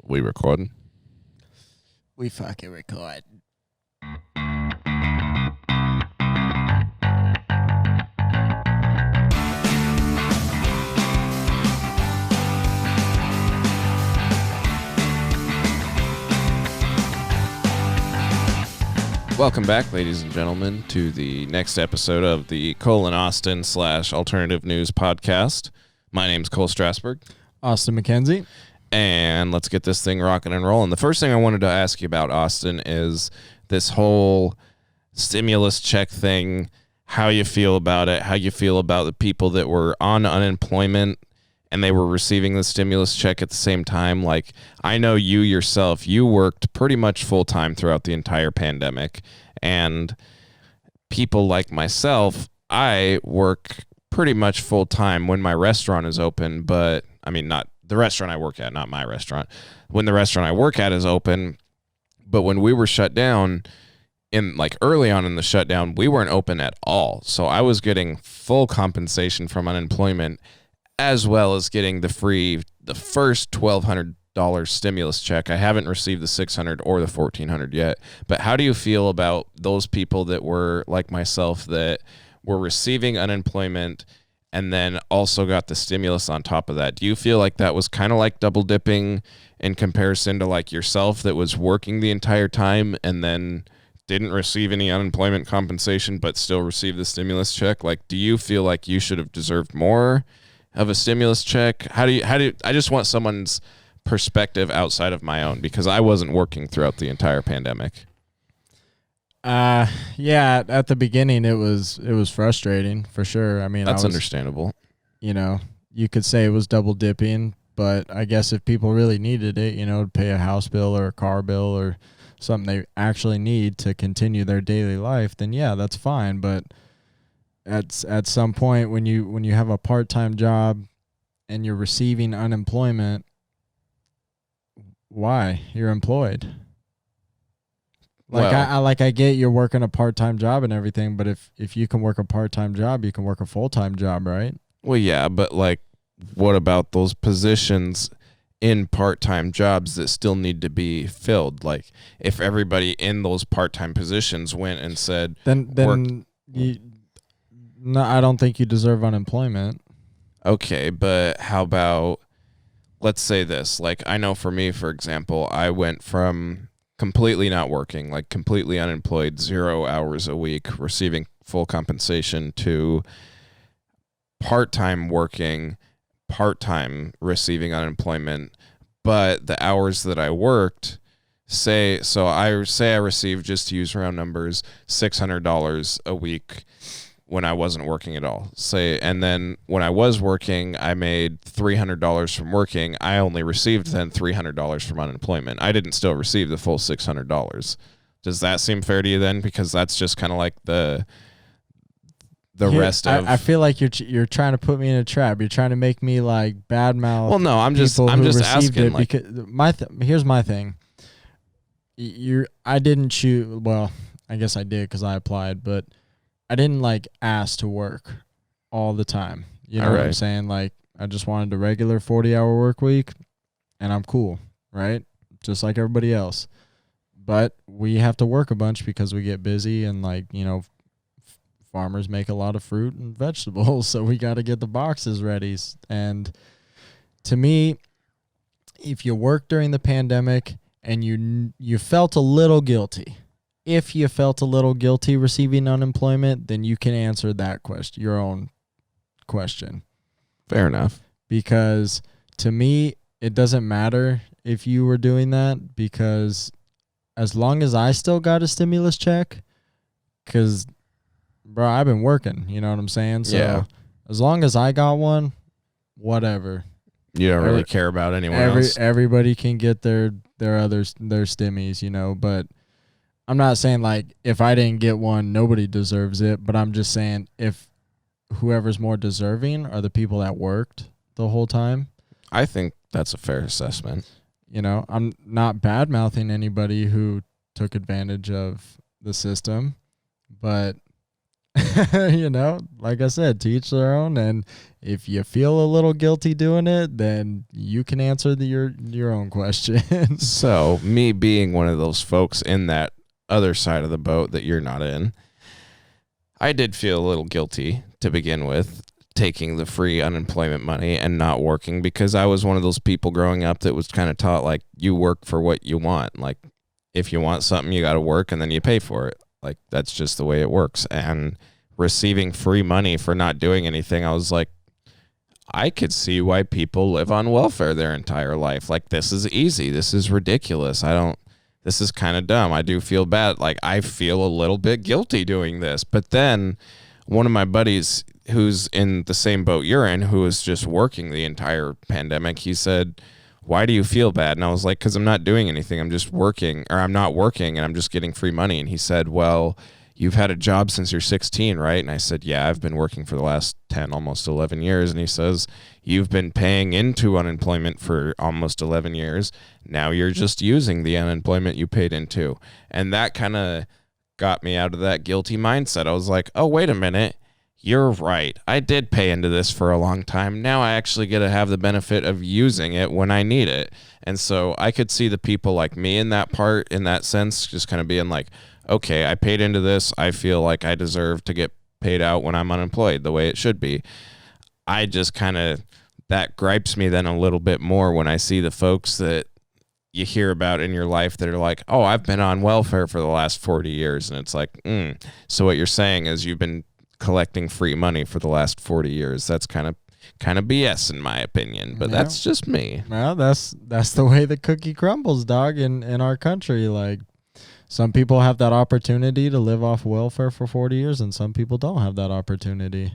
We recording? We fucking record. Welcome back, ladies and gentlemen, to the next episode of the Cole and Austin / Alternative News Podcast. My name's Cole Strasberg. Austin McKenzie. And let's get this thing rocking and rolling. The first thing I wanted to ask you about, Austin, is this whole stimulus check thing, how you feel about it, how you feel about the people that were on unemployment and they were receiving the stimulus check at the same time. Like, I know you yourself, you worked pretty much full-time throughout the entire pandemic, and people like myself, I work pretty much full-time when my restaurant is open, but, I mean, not the restaurant I work at, not my restaurant. When the restaurant I work at is open, but when we were shut down, early on in the shutdown, we weren't open at all. So I was getting full compensation from unemployment, as well as getting the first $1,200 stimulus check. I haven't received the $600 or the $1,400 yet. But how do you feel about those people that were like myself that were receiving unemployment and then also got the stimulus on top of that? Do you feel like that was kind of like double dipping in comparison to like yourself that was working the entire time and then didn't receive any unemployment compensation but still received the stimulus check? Like, do you feel like you should have deserved more of a stimulus check? How do you I just want someone's perspective outside of my own, because I wasn't working throughout the entire pandemic. Yeah, at the beginning it was frustrating for sure. I mean, that's understandable. You know, you could say it was double dipping, but I guess if people really needed it, to pay a house bill or a car bill or something they actually need to continue their daily life, then yeah, that's fine. But at some point when you have a part-time job and you're receiving unemployment, why? You're employed. Like, well, I get you're working a part-time job and everything, but if you can work a part-time job, you can work a full-time job, right? Well, yeah, but like, what about those positions in part-time jobs that still need to be filled? Like, if everybody in those part-time positions went and said, then no, I don't think you deserve unemployment. Okay, but how about, let's say this. Like, I know for me, for example, I went from completely not working, like completely unemployed, 0 hours a week, receiving full compensation, to part-time working, part-time receiving unemployment. But the hours that I worked, I received, just to use round numbers, $600 a week when I wasn't working at all. And then when I was working, I made $300 from working. I only received then $300 from unemployment. I didn't still receive the full $600. Does that seem fair to you then? Because that's just kind of like the rest of. I feel like you're trying to put me in a trap. You're trying to make me like badmouth. Well, no, I'm just asking. Like, because here's my thing. I didn't choose. Well, I guess I did because I applied, but I didn't like ask to work all the time. You know what I'm saying? Like, I just wanted a regular 40-hour work week, and I'm cool, right? Just like everybody else. But we have to work a bunch because we get busy, and farmers make a lot of fruit and vegetables, so we got to get the boxes ready. And to me, if you work during the pandemic and you felt a little guilty, if you felt a little guilty receiving unemployment, then you can answer that question, your own question. Fair enough. Because to me, it doesn't matter if you were doing that, because as long as I still got a stimulus check, because, bro, I've been working, you know what I'm saying? So yeah. As long as I got one, whatever. You don't really care about anyone else. Everybody can get their stimmies, but I'm not saying like if I didn't get one, nobody deserves it, but I'm just saying if whoever's more deserving are the people that worked the whole time. I think that's a fair assessment. I'm not bad-mouthing anybody who took advantage of the system, but You know, like I said, to each their own. And if you feel a little guilty doing it, then you can answer your own question. So, me being one of those folks in that other side of the boat that you're not in, I did feel a little guilty to begin with, taking the free unemployment money and not working, because I was one of those people growing up that was kind of taught, like, you work for what you want. Like, if you want something, you got to work and then you pay for it. Like, that's just the way it works. And receiving free money for not doing anything, I was like, I could see why people live on welfare their entire life. Like, this is easy. This is ridiculous. This is kind of dumb. I do feel bad. Like, I feel a little bit guilty doing this. But then one of my buddies who's in the same boat you're in, who was just working the entire pandemic, he said, why do you feel bad? And I was like, because I'm not doing anything. I'm just working, or I'm not working and I'm just getting free money. And he said, well, you've had a job since you're 16, right? And I said, yeah, I've been working for the last 10, almost 11 years. And he says, you've been paying into unemployment for almost 11 years. Now you're just using the unemployment you paid into. And that kind of got me out of that guilty mindset. I was like, oh, wait a minute. You're right. I did pay into this for a long time. Now I actually get to have the benefit of using it when I need it. And so I could see the people like me in that part, in that sense, just kind of being like, okay, I paid into this. I feel like I deserve to get paid out when I'm unemployed the way it should be. I just kind of, that gripes me then a little bit more when I see the folks that you hear about in your life that are like, oh, I've been on welfare for the last 40 years. And it's like, so what you're saying is you've been collecting free money for the last 40 years. That's kind of BS in my opinion, but that's just me. Well, that's the way the cookie crumbles, dog, in our country. Like, some people have that opportunity to live off welfare for 40 years and some people don't have that opportunity.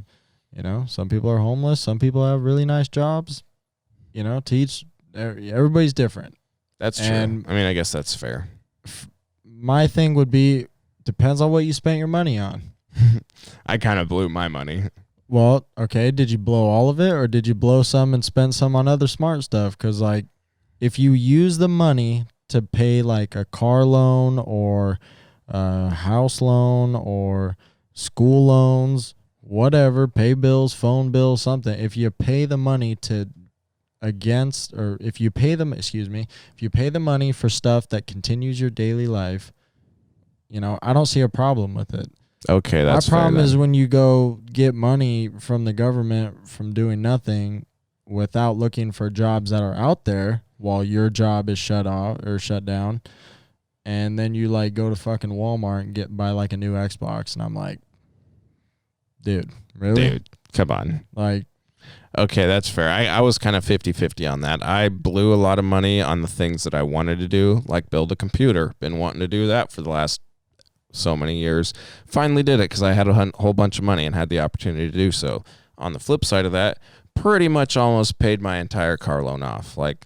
You know, some people are homeless, some people have really nice jobs. You know, everybody's different. That's true. And I mean, I guess that's fair. My thing would be, depends on what you spent your money on. I kind of blew my money. Well, okay, did you blow all of it or did you blow some and spend some on other smart stuff? Because, like, if you use the money to pay, like, a car loan or a house loan or school loans, whatever, pay bills, phone bills, something, if you pay the money if you pay the money for stuff that continues your daily life, you know, I don't see a problem with it. Okay, that's fair. My problem is when you go get money from the government from doing nothing without looking for jobs that are out there while your job is shut off or shut down, and then you, like, go to fucking Walmart and buy like a new Xbox, and I'm like, dude, really? Dude, come on. Like, okay, that's fair. I was kind of 50-50 on that. I blew a lot of money on the things that I wanted to do, like build a computer. Been wanting to do that for the last so many years. Finally did it because I had a whole bunch of money and had the opportunity to do so. On the flip side of that, pretty much almost paid my entire car loan off. Like,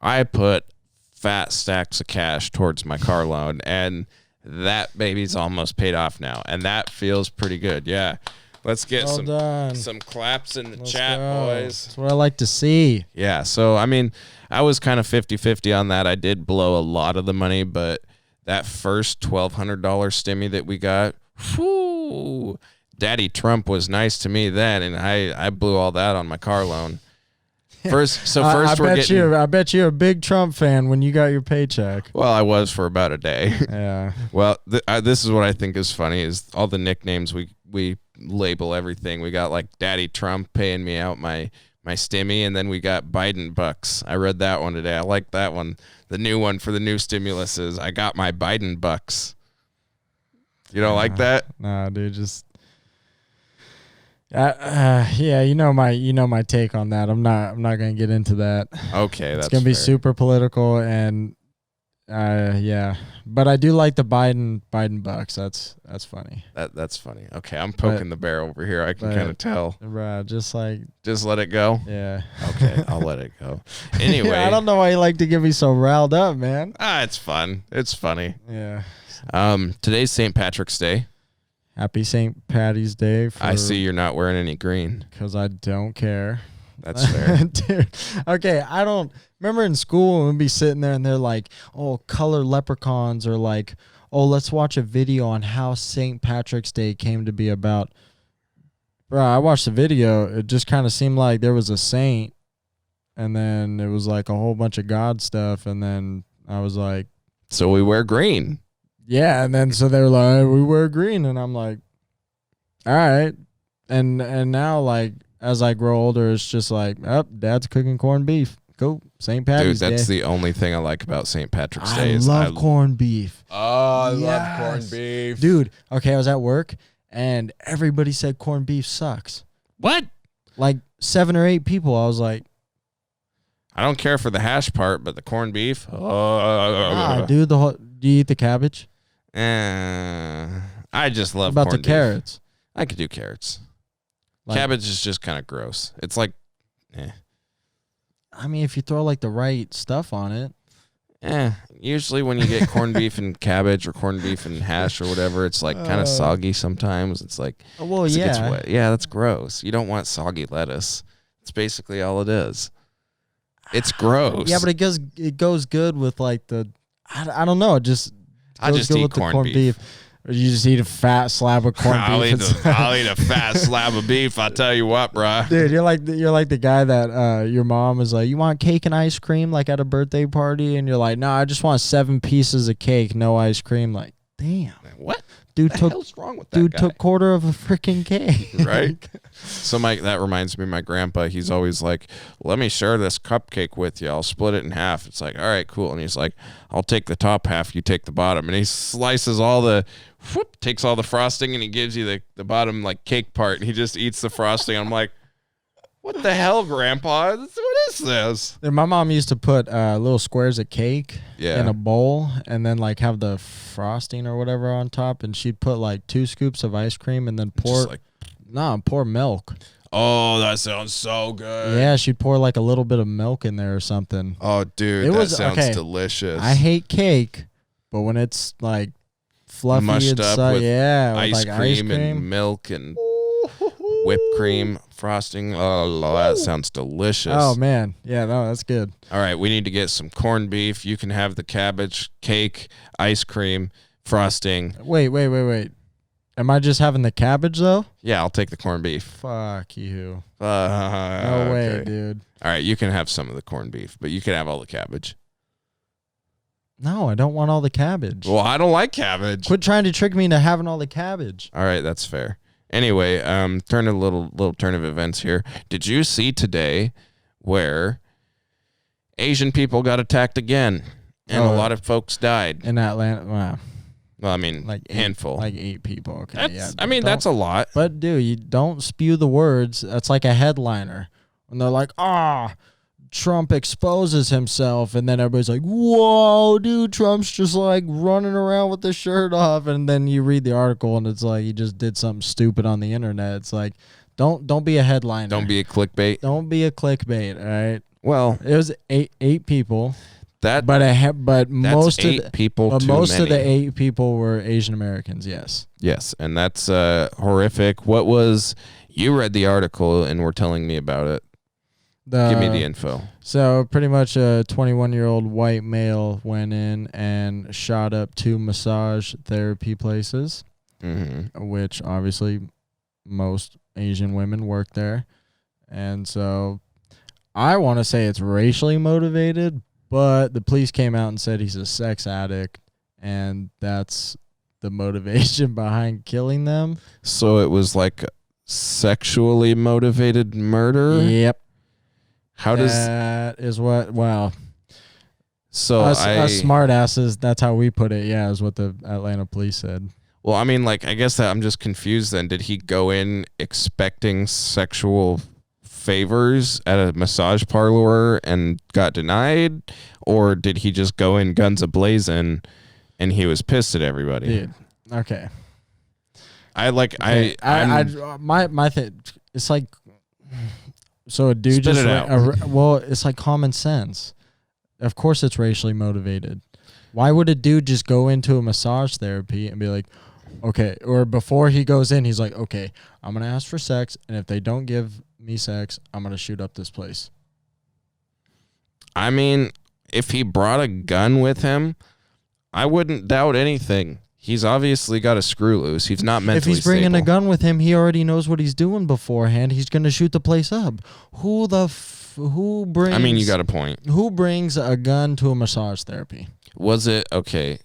I put fat stacks of cash towards my car loan, and that baby's almost paid off now, and that feels pretty good. Yeah. Let's get some claps in the chat, boys. That's what I like to see. Yeah, so, I mean, I was kind of 50-50 on that. I did blow a lot of the money, but that first $1,200 stimmy that we got, whew, Daddy Trump was nice to me then, and I blew all that on my car loan. I bet you're a big Trump fan when you got your paycheck. Well, I was for about a day. Yeah. Well, this is what I think is funny is all the nicknames we label everything. We got, like, Daddy Trump paying me out my stimmy, and then we got Biden bucks. I read that one today. I like that one. The new one for the new stimulus is I got my Biden bucks. You don't like that? Nah, dude, just yeah, you know my take on that. I'm not gonna get into that. Okay, that's it's gonna be super political, and yeah, but I do like the Biden bucks. That's funny. That's funny. Okay, I'm poking the bear over here. I can kind of tell. Right, just let it go. Yeah. Okay, I'll let it go. Anyway, I don't know why you like to get me so riled up, man. It's fun. It's funny. Yeah. Today's St. Patrick's Day. Happy St. Patty's Day. I see you're not wearing any green. Because I don't care. That's fair. Dude, okay, I don't remember in school when we'd be sitting there and they're like, oh, color leprechauns, or like, oh, let's watch a video on how St. Patrick's Day came to be about. Bro, I watched the video. It just kind of seemed like there was a saint, and then it was like a whole bunch of God stuff, and then I was like, So we wear green. yeah, and then so they were like, we wear green, and I'm like, all right, and now like as I grow older, it's just like, oh, Dad's cooking corned beef. Cool, St. Patrick's Dude, that's Day. the only thing I like about St. Patrick's Day. I love corned beef. Oh, I love Yes. corned beef. Dude, okay, I was at work, and everybody said corned beef sucks. What? Like 7 or 8 people. I was like, I don't care for the hash part, but the corned beef. dude, do you eat the cabbage? I just love What about the corned beef. carrots? I could do carrots. Like, Cabbage is just kind of gross. It's like, I mean, if you throw like the right stuff on it. usually when you get corned beef and cabbage or corned beef and hash or whatever, it's like kind of soggy sometimes. It's like, Well, it gets yeah. wet. Yeah, that's gross. You don't want soggy lettuce. It's basically all it is. It's gross. Yeah, but it goes good with like I don't know. It just I goes just good eat with the corned beef. Or you just eat a fat slab of corned I'll beef. eat a fat slab of beef. I tell you what, bruh. Dude, you're like the guy that your mom is like, you want cake and ice cream like at a birthday party, and you're like, no, I just want 7 pieces of cake, no ice cream. Like, damn, What? dude What the took hell's wrong with that dude guy? took quarter of a freaking cake. Right? So that reminds me of my grandpa. He's always like, let me share this cupcake with you. I'll split it in half. It's like, all right, cool. And he's like, I'll take the top half, you take the bottom. And he slices takes all the frosting, and he gives you the bottom like cake part, and he just eats the frosting. I'm like, what the hell, Grandpa? What is this? My mom used to put little squares of cake in a bowl, and then like have the frosting or whatever on top, and she'd put like 2 scoops of ice cream, and then pour milk. Oh, that sounds so good. Yeah, she'd pour like a little bit of milk in there or something. Oh, dude, that sounds delicious. I hate cake, but when it's like fluffy mushed up with ice cream and milk and whipped cream frosting. Oh, that sounds delicious. Oh man, yeah, no, that's good. All right, we need to get some corned beef. You can have the cabbage, cake, ice cream, frosting. Wait. Am I just having the cabbage though? Yeah, I'll take the corned beef. Fuck you. No way, dude. All right, you can have some of the corned beef, but you can have all the cabbage. No, I don't want all the cabbage. Well, I don't like cabbage. Quit trying to trick me into having all the cabbage. All right, that's fair. Anyway, turn a little turn of events here. Did you see today where Asian people got attacked again, and a lot of folks died? In Atlanta, wow. Well, I mean, Like handful. Like 8 people. Okay, That's a lot. But dude, you don't spew the words. That's like a headliner. When they're like, Trump exposes himself, and then everybody's like, whoa, dude, Trump's just like running around with the shirt off, and then you read the article and it's like he just did something stupid on the internet. It's like, don't be a headliner. Don't be a clickbait. Don't be a clickbait, all right? Well, it was eight people. But most eight of the people. But too most many. of the 8 people were Asian Americans. Yes. Yes, and that's horrific. You read the article and were telling me about it. Give me the info. So pretty much a 21-year-old white male went in and shot up 2 massage therapy places, which obviously most Asian women work there. And so I want to say it's racially motivated, but the police came out and said he's a sex addict, and that's the motivation behind killing them. So it was like sexually motivated murder? Yep. That is what, wow. So us smart asses, that's how we put it, yeah, is what the Atlanta police said. Well, I mean, like, I guess that I'm just confused then. Did he go in expecting sexual favors at a massage parlor and got denied? Or did he just go in guns a-blazing and he was pissed at everybody? Dude, okay. My thing, it's like, so a dude Spit just, it out. Well, it's like common sense. Of course it's racially motivated. Why would a dude just go into a massage therapy and be like, okay, or before he goes in, he's like, okay, I'm going to ask for sex, and if they don't give me sex, I'm going to shoot up this place. I mean, if he brought a gun with him, I wouldn't doubt anything. He's obviously got a screw loose. He's not mentally If he's bringing stable. a gun with him, he already knows what he's doing beforehand. He's going to shoot the place up. Who brings... I mean, you got a point. Who brings a gun to a massage therapy? Was it... Okay.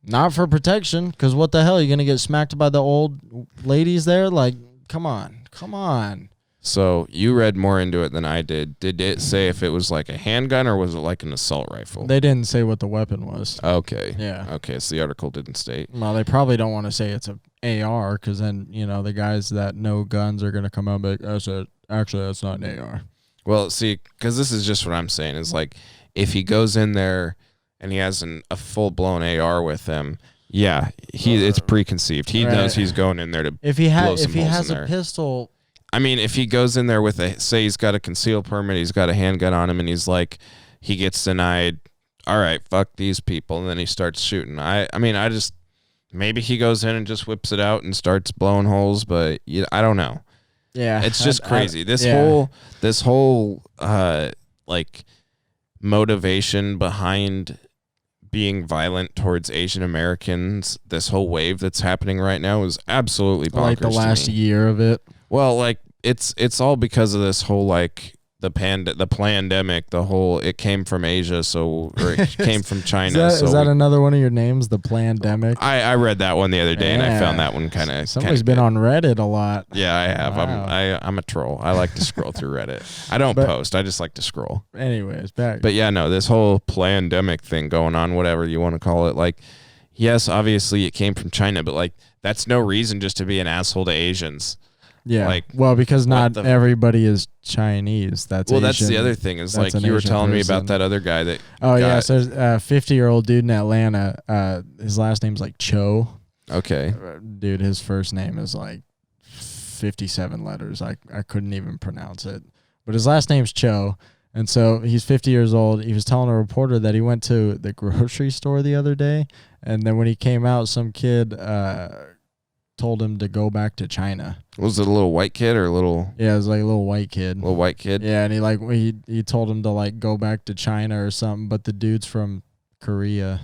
Not for protection, because what the hell? You're going to get smacked by the old ladies there? Like, come on. So you read more into it than I did. Did it say if it was like a handgun or was it like an assault rifle? They didn't say what the weapon was. Okay. Yeah. Okay, so the article didn't state. Well, they probably don't want to say it's a AR, because then, the guys that know guns are going to come out and be like, actually, that's not an AR. Well, see, because this is just what I'm saying. Is like, if he goes in there and he has a full-blown AR with him, yeah, it's preconceived. He knows he's going in there to if he blow some holes has in a there. pistol... I mean, if he goes in there with say he's got a concealed permit, he's got a handgun on him, and he's like, he gets denied, all right, fuck these people, and then he starts shooting. I mean, maybe he goes in and just whips it out and starts blowing holes, but I don't know. Yeah. It's just crazy. This whole like motivation behind being violent towards Asian Americans, this whole wave that's happening right now is absolutely bonkers. Like the last to me. year of it. Well, like it's all because of this whole like the pandemic. The whole it came from Asia, or it came from China. Is that another one of your names? The Plandemic. I read that one the other day and I found that one kind of. Somebody's been on Reddit a lot. Yeah, I have. Wow. I'm a troll. I like to scroll through Reddit. I don't post. I just like to scroll. Anyways, back. But yeah, no, this whole plandemic thing going on, whatever you want to call it, like, yes, obviously it came from China, but like that's no reason just to be an asshole to Asians. Yeah, like, well, because not everybody is Chinese. That's that's the other thing. Is like you were telling me about that other guy that. Oh yeah, so 50-year-old dude in Atlanta. His last name's like Cho. Okay, dude, his first name is like 57 letters. I couldn't even pronounce it, but his last name's Cho. And so he's 50 years old. He was telling a reporter that he went to the grocery store the other day, and then when he came out, some kid told him to go back to China. Was it a little white kid or a little? Yeah, it was like a little white kid. Little white kid. Yeah, and he told him to like go back to China or something. But the dude's from Korea.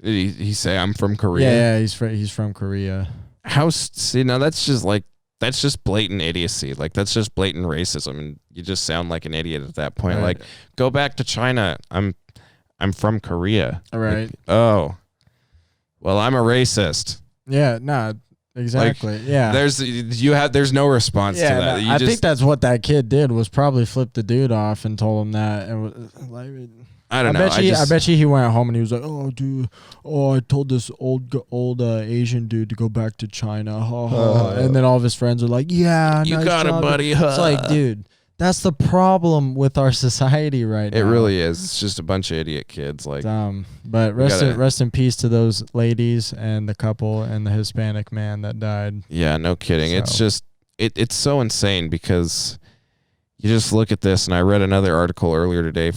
Did he say I'm from Korea? Yeah, he's from Korea. See, now that's just blatant idiocy. Like that's just blatant racism, and you just sound like an idiot at that point. Right. Like, go back to China. I'm from Korea. All right. Like, oh, well, I'm a racist. Yeah, no, exactly. Like, yeah. There's no response to that. No, I think that's what that kid did, was probably flip the dude off and told him that. And was, like, I don't know. I bet you he went home and he was like, "Oh, dude, I told this old Asian dude to go back to China." And then all of his friends are like, "Yeah, you nice got job, it, buddy." It's like, dude, that's the problem with our society right now. It really is. It's just a bunch of idiot kids. Like, but rest in peace to those ladies and the couple and the Hispanic man that died. Yeah, no kidding. So. It's just it's so insane because you just look at this, and I read another article earlier today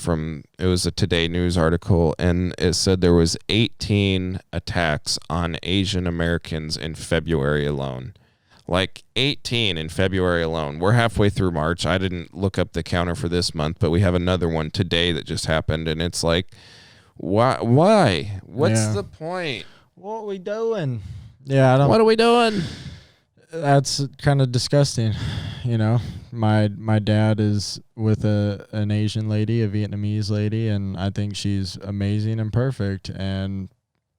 it was a Today News article, and it said there was 18 attacks on Asian Americans in February alone. Like 18 in February alone. We're halfway through March. I didn't look up the counter for this month, but we have another one today that just happened, and it's like, why? What's the point? What are we doing? Yeah, I don't. What are we doing? That's kind of disgusting. My dad is with an Asian lady, a Vietnamese lady, and I think she's amazing and perfect. And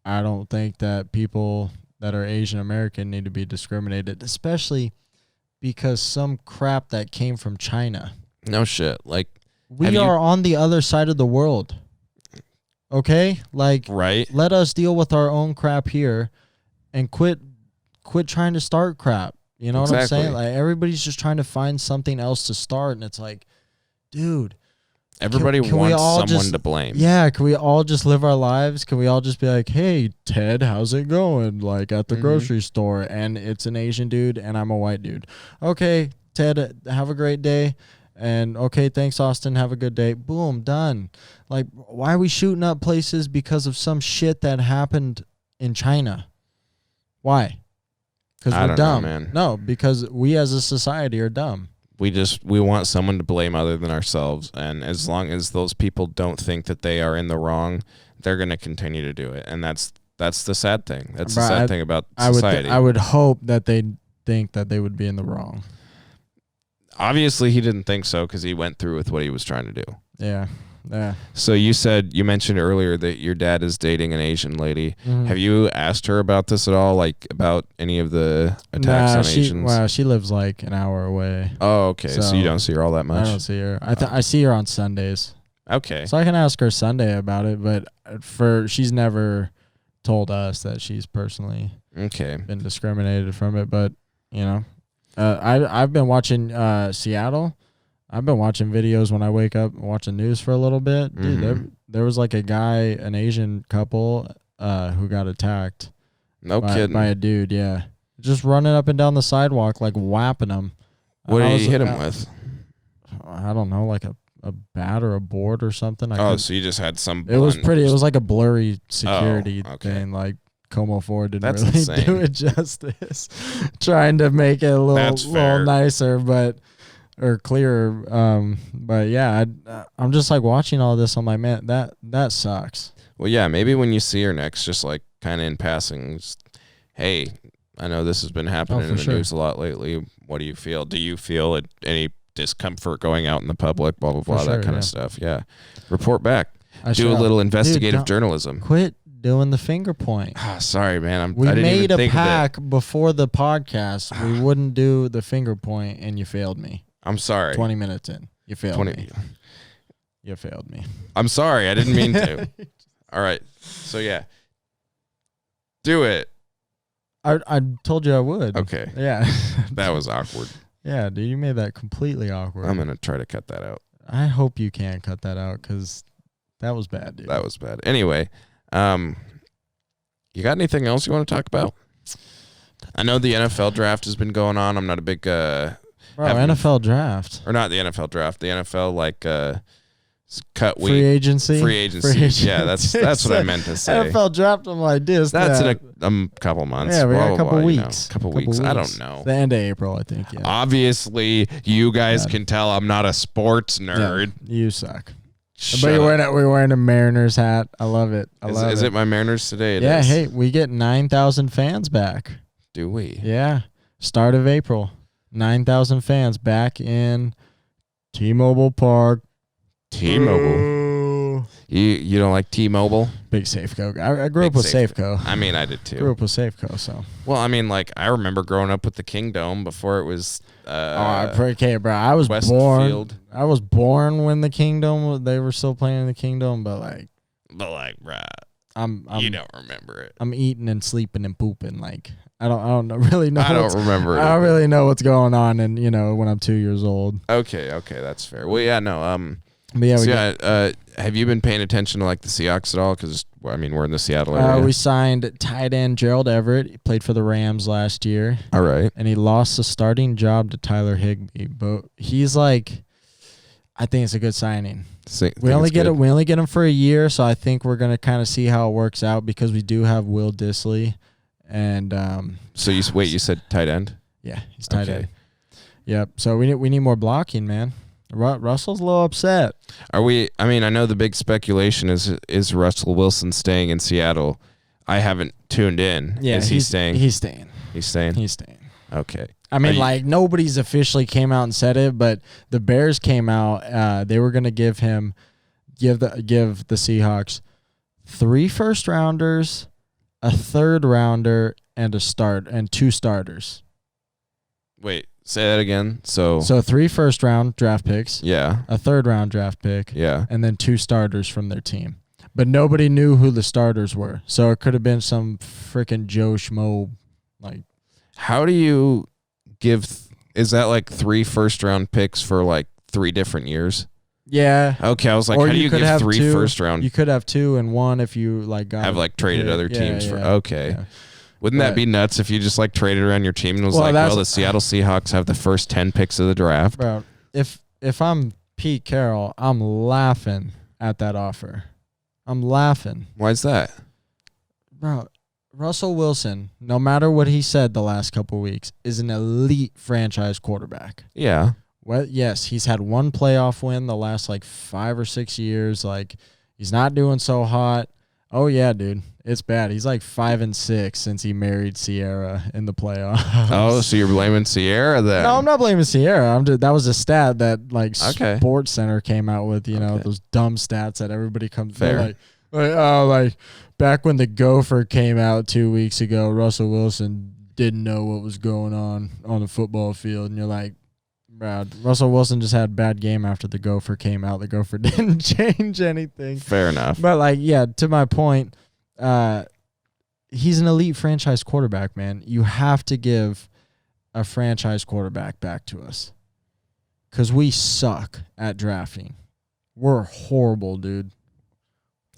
I don't think that people that are Asian American need to be discriminated, especially because some crap that came from China. No shit. Like, we are on the other side of the world. Okay? Like, right? Let us deal with our own crap here and quit trying to start crap. You know what I'm saying? Like, everybody's just trying to find something else to start, and it's like, dude, everybody wants someone to blame. Yeah, can we all just live our lives? Can we all just be like, "Hey, Ted, how's it going?" Like at the grocery store, and it's an Asian dude and I'm a white dude. Okay, Ted, have a great day. And okay, thanks, Austin. Have a good day. Boom, done. Like, why are we shooting up places because of some shit that happened in China? Why? Because we're dumb. Know, man. No, because we as a society are dumb. we want someone to blame other than ourselves, and as long as those people don't think that they are in the wrong, they're going to continue to do it, and that's the sad thing. That's the sad thing about society. I would hope that they think that they would be in the wrong. Obviously, he didn't think so because he went through with what he was trying to do. Yeah. Yeah. So you mentioned earlier that your dad is dating an Asian lady. Mhm. Have you asked her about this at all, like about any of the attacks on Asians? Well, she lives like an hour away. Oh, okay. So you don't see her all that much? I don't see her. I see her on Sundays. Okay. So I can ask her Sunday about it, but she's never told us that she's personally been discriminated from it. But I've been watching Seattle. I've been watching videos when I wake up and watch the news for a little bit. Dude, there was like an Asian couple who got attacked. No kidding. By a dude, yeah. Just running up and down the sidewalk, like whapping them. What did he hit him with? I don't know, like a bat or a board or something. So you just had some... It was like a blurry security thing, like Como 4 didn't really do it justice. Trying to make it a little nicer, or clearer. But yeah, I'm just like watching all this. I'm like, man, that sucks. Well, yeah, maybe when you see her next, just like kind of in passing, just, hey, I know this has been happening in the news a lot lately. What do you feel? Do you feel any discomfort going out in the public? Blah, blah, blah, that kind of stuff. Yeah. Report back. Do a little investigative journalism. Quit doing the finger point. Sorry, man. We made a pact before the podcast. We wouldn't do the finger point, and you failed me. I'm sorry. 20 minutes in. You failed me. You failed me. I'm sorry. I didn't mean to. All right. So, yeah. Do it. I told you I would. Okay. Yeah. That was awkward. Yeah, dude. You made that completely awkward. I'm going to try to cut that out. I hope you can cut that out because that was bad, dude. That was bad. Anyway, you got anything else you want to talk about? I know the NFL draft has been going on. I'm not a big... NFL draft. Or not the NFL draft. The NFL, cut week. Free agency. Yeah, that's what I meant to say. NFL draft, I'm like, dude. That's in a couple months. Yeah, we got a couple weeks. Couple weeks. I don't know. The end of April, I think, yeah. Obviously, you guys can tell I'm not a sports nerd. Yeah, you suck. But we're wearing a Mariners hat. I love it. Is it my Mariners today? It is. Is. Hey, we get 9,000 fans back. Do we? Yeah. Start of April. 9,000 fans back in T-Mobile Park. T-Mobile. You don't like T-Mobile? Big Safeco. I grew up with Safeco. I mean, I did too. Grew up with Safeco, so. Well, I mean, like I remember growing up with the Kingdom before it was. Okay, bro. I was born. I was born when the Kingdom. They were still playing in the Kingdom, but like, bro. You don't remember it. I'm eating and sleeping and pooping. Like I don't really know. I don't remember. I don't really know what's going on, and when I'm 2 years old. Okay, that's fair. Well, yeah, no. But yeah, have you been paying attention to like the Seahawks at all? Because I mean, we're in the Seattle area. We signed tight end Gerald Everett. He played for the Rams last year. All right, and he lost the starting job to Tyler Higbee. But he's like, I think it's a good signing. We only get him for a year, so I think we're gonna kind of see how it works out because we do have Will Dissly, and So you said tight end? Yeah, he's tight end. Yep. So we need more blocking, man. Russell's a little upset. I mean, I know the big speculation is Russell Wilson staying in Seattle. I haven't tuned in. Yeah, is he staying? He's staying. He's staying? He's staying. Okay. I mean, nobody's officially came out and said it, but the Bears came out. They were going to give the Seahawks 3 first-rounders, a third-rounder, and 2 starters. Wait. Say that again. So 3 first-round draft picks. Yeah. A third-round draft pick. Yeah. And then 2 starters from their team. But nobody knew who the starters were. So it could have been some freaking Joe Schmo. Like, how do you give? Is that like 3 first-round picks for like 3 different years? Yeah. Okay, I was like, how do you give 3 first-round? You could have 2 and 1 if you like traded other teams for. Okay. Yeah. Wouldn't that be nuts if you just like traded around your team and was the Seattle Seahawks have the first 10 picks of the draft? Bro, if I'm Pete Carroll, I'm laughing at that offer. I'm laughing. Why's that? Bro, Russell Wilson, no matter what he said the last couple of weeks, is an elite franchise quarterback. Yeah. Well, yes, he's had one playoff win the last like 5 or 6 years. Like, he's not doing so hot. Oh yeah, dude, it's bad. He's like 5-6 since he married Sierra in the playoffs. Oh, so you're blaming Sierra then? No, I'm not blaming Sierra. That was a stat that like Okay. Sports Center came out with. You know, Okay. those dumb stats that everybody comes. Fair. Like back when the Gopher came out 2 weeks ago, Russell Wilson didn't know what was going on the football field, and you're like, Brad, Russell Wilson just had a bad game after the Gopher came out. The Gopher didn't change anything. Fair enough. But like, yeah, to my point, he's an elite franchise quarterback, man. You have to give a franchise quarterback back to us, because we suck at drafting. We're horrible, dude.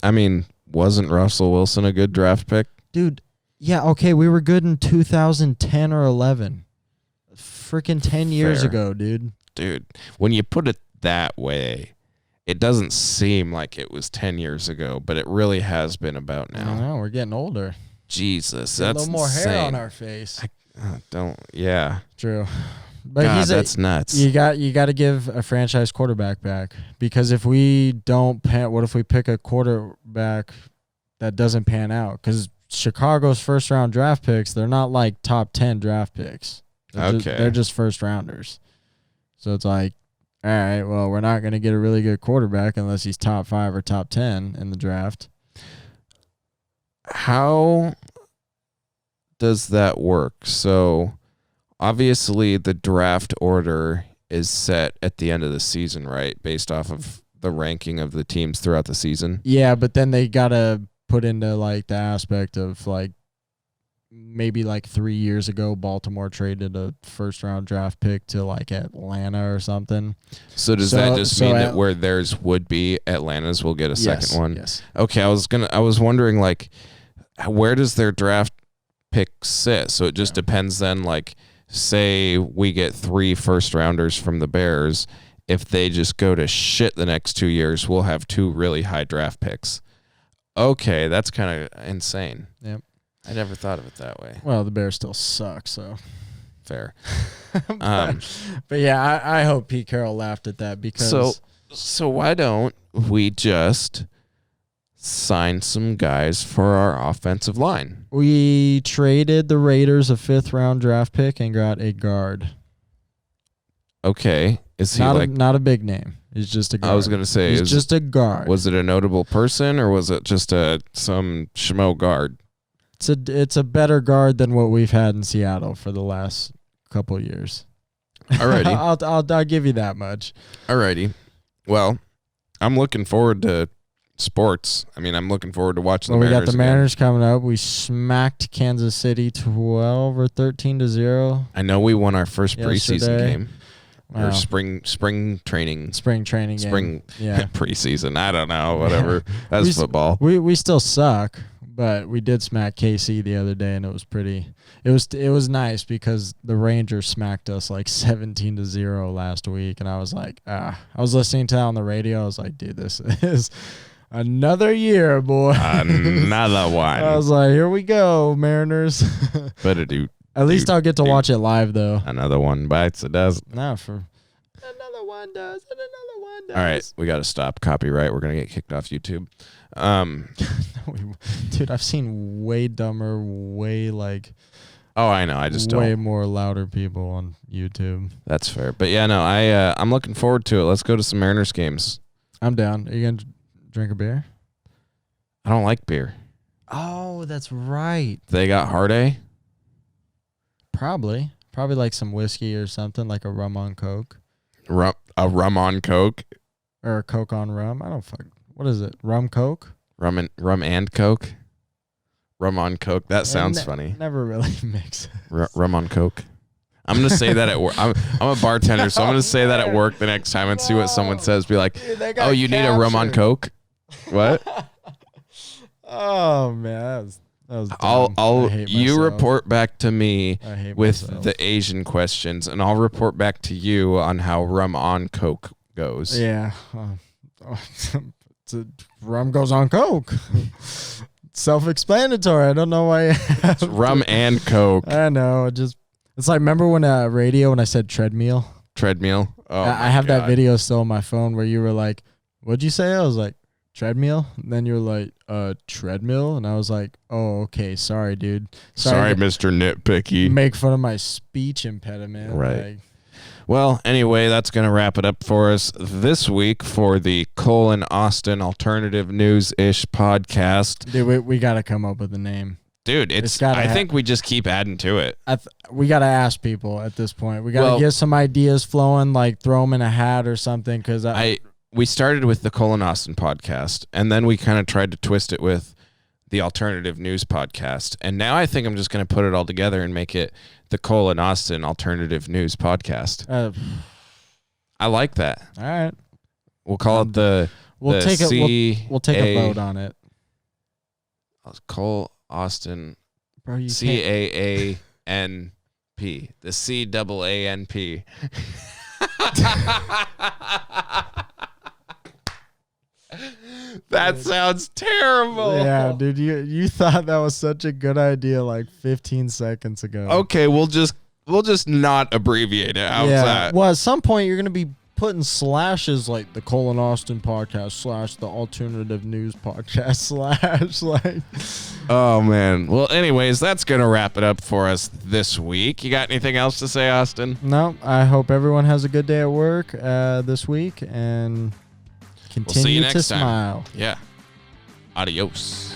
I mean, wasn't Russell Wilson a good draft pick? Dude, yeah, okay, we were good in 2010 or 11. Freaking 10 years Fair. ago, dude. Dude, when you put it that way, it doesn't seem like it was 10 years ago, but it really has been about I don't now. know, we're getting older. Jesus, Get that's a little more insane. hair on our face. Yeah. True. But God, that's nuts. You got to give a franchise quarterback back, because if we don't what if we pick a quarterback that doesn't pan out? Because Chicago's first round draft picks, they're not like top 10 draft picks. They're just first rounders. So it's like, all right, well, we're not going to get a really good quarterback unless he's top 5 or top 10 in the draft. How does that work? So obviously the draft order is set at the end of the season, right? Based off of the ranking of the teams throughout the season. Yeah, but then they got to put into like the aspect of like, maybe like 3 years ago, Baltimore traded a first round draft pick to like Atlanta or something. So does that just mean that where theirs would be, Atlanta's will get a second one? Yes. Okay, I was wondering, like, where does their draft pick sit? So it just depends then, like, say we get 3 first rounders from the Bears. If they just go to shit the next 2 years, we'll have 2 really high draft picks. Okay, that's kind of insane. Yep. I never thought of it that way. Well, the Bears still suck, so. Fair. But yeah, I hope Pete Carroll laughed at that, because. So why don't we just sign some guys for our offensive line? We traded the Raiders a 5th round draft pick and got a guard. Okay. Is he not a big name? He's just a guard. I was gonna say he's just a guard. Was it a notable person, or was it just some schmo guard? It's a better guard than what we've had in Seattle for the last couple years. Alrighty. I'll give you that much. Alrighty. Well, I'm looking forward to sports. I mean, I'm looking forward to watching the Mariners. We got the Mariners coming up. We smacked Kansas City 12 or 13-0. I know we won our first yesterday. preseason game. Wow. Or spring training. Spring training game. Yeah. Preseason. I don't know. Whatever. That's football. We still suck, but we did smack KC the other day, and it was pretty. It was nice because the Rangers smacked us like 17-0 last week, and I was like, I was listening to that on the radio. I was like, dude, this is another year, boy. Another one. I was like, here we go, Mariners. Better do. At least I'll get to watch it live, though. Another one bites a dozen. No, another one does, and another one does. All right, we got to stop copyright. We're gonna get kicked off YouTube. Dude, I've seen way dumber, way like. Oh, I know. I just way don't. more louder people on YouTube. That's fair. But yeah, no, I'm looking forward to it. Let's go to some Mariners games. I'm down. Are you gonna drink a beer? I don't like beer. Oh, that's right. They got hard A? Probably like some whiskey or something, like a rum on Coke. A rum on Coke? Or a Coke on rum. I don't fuck. What is it? Rum Coke? Rum and Coke? Rum on Coke. That sounds funny. Never really mix. Rum on Coke. I'm going to say that at work. I'm a bartender, so I'm going to say that at work the next time and see what someone says. Be like, dude, oh, you need a rum on Coke? What? Oh, man. That was dumb. You report back to me with myself. the Asian questions, and I'll report back to you on how rum on Coke goes. Yeah. Rum goes on Coke. Self-explanatory. I don't know why. It's rum and Coke. I know. It's like, remember when radio when I said treadmill? Treadmill. Oh, I have that God. video still on my phone where you were like, "What'd you say?" I was like, "Treadmill." And then you were like, treadmill," and I was like, "Oh, okay, sorry, dude. Sorry, to Mr. Nitpicky. make fun of my speech impediment." Right. Like, Well, anyway, that's going to wrap it up for us this week for the Cole and Austin Alternative News-ish podcast. dude, we got to come up with a name. Dude, I think we just keep adding to it. We got to ask people at this point. We got to get some ideas flowing, like throw them in a hat or something. Because we started with the Cole and Austin podcast, and then we kind of tried to twist it with the Alternative News podcast. And now I think I'm just going to put it all together and make it the Cole and Austin Alternative News podcast. I like that. All right. We'll call it we'll take a vote on it. Cole Austin Bro, you CAANP. The CAANP. That sounds terrible. Yeah, dude, you thought that was such a good idea like 15 seconds ago. Okay, we'll just not abbreviate it. How's that? Well, at some point you're gonna be putting slashes like the Cole and Austin podcast / the Alternative News podcast / like. Oh man. Well, anyways, that's gonna wrap it up for us this week. You got anything else to say, Austin? No. I hope everyone has a good day at work this week and continue We'll see you to next time. smile. Yeah. Adios.